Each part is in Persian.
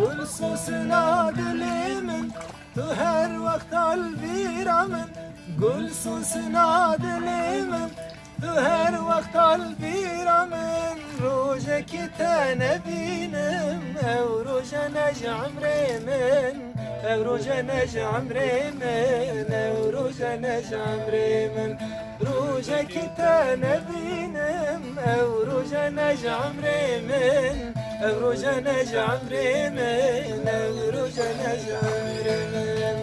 گل سوسنا دلمن تو هر وقت الویرامن گل سوسنا دلمن تو هر وقت الویرامن روزه که تنبینم او روزه نجعمر من او روزه نجعمر من او روزه نجعمر من روزه که تنبینم او روزه نجعمر من او روزه نجعمر من او روزه نجعمر من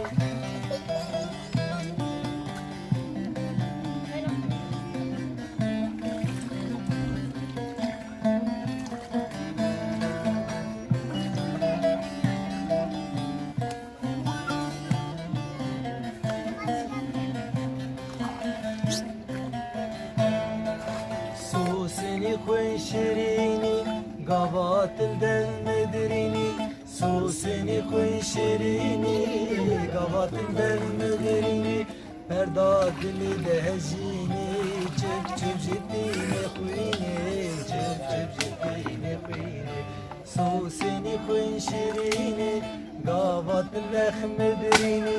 سوسني خوين شيريني قابات الدم مدريني سوسني خوين شيريني قابات الدم مدريني برداد لي دهجيني جب جب جديني خويني جب جب جديني خويني سوسني خوين شيريني قابات اللحم مدريني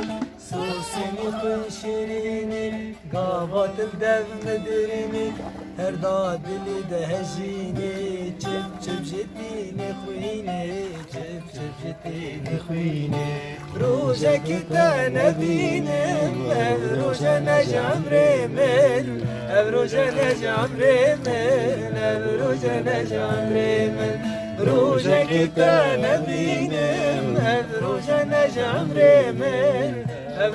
سوسني خوين شيريني قابات الدم مدريني هر داد لي دهجيني جب جب جديني خويني جب جب جديني خويني روجك تنبينم روجا نجعم ريمن روجا نجعم ريمن روجا نجعم ريمن روجك تنبينم روجا نجعم ريمن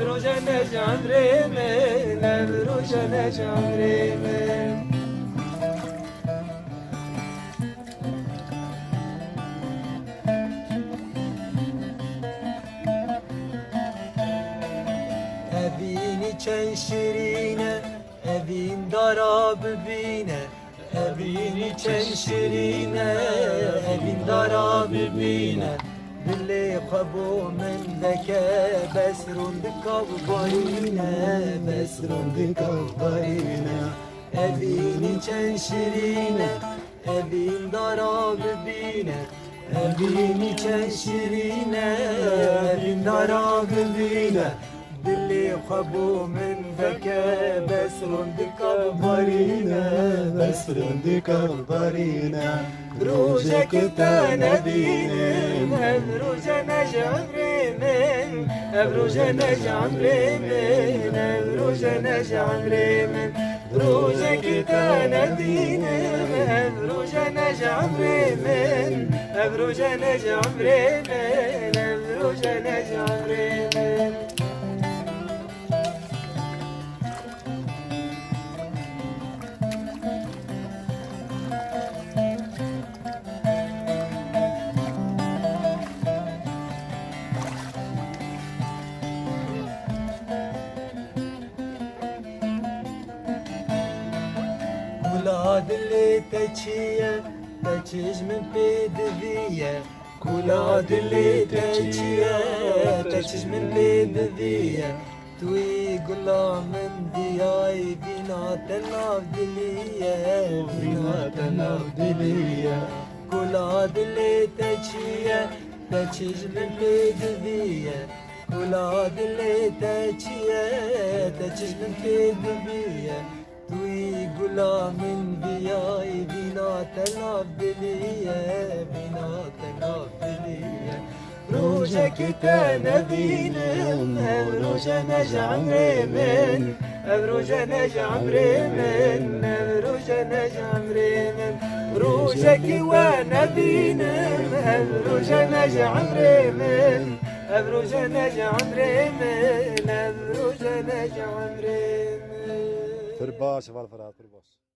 روجا نجعم ريمن روجا نجعم ريمن أبيني كان شيرينة أبين دارا ببينة أبيني كان شيرينة أبين دارا ببينة باللي قبو من ذكا بس رندك بارينة بس رندك بارينة أبيني كان شيرينة أبين دارا ببينة أبيني كان شيرينة أبين دارا ببينة باللي خبو من ذكا بس رندك بارينا بس رندك بارينا روجك تنبينم روجا نجعم ريمن روجا نجعم ريمن روجا نجعم ريمن روجك تنبينم روجا نجعم ريمن روجا نجعم ريمن روجا نجعم ريمن ولاد اللي تجيه تجيج من بيدذيه ولاد اللي تجيه تجيج من بيدذيه توي قلا من دياي بينا تناف دليه بينا تناف دليه ولاد اللي تجيه تجيج من بيدذيه ولاد اللي تجيه تجيج من بيدذيه توي قلا من دياي بينا تناف دليه بينا تناف دليه روجك تنبينم روجا نجعم ريمن روجا نجعم ريمن روجا نجعم ريمن روجك ونبينم روجا نجعم ريمن روجا نجعم ريمن روجا نجعم ريمن Verbaasje, Walverraad, verbaas.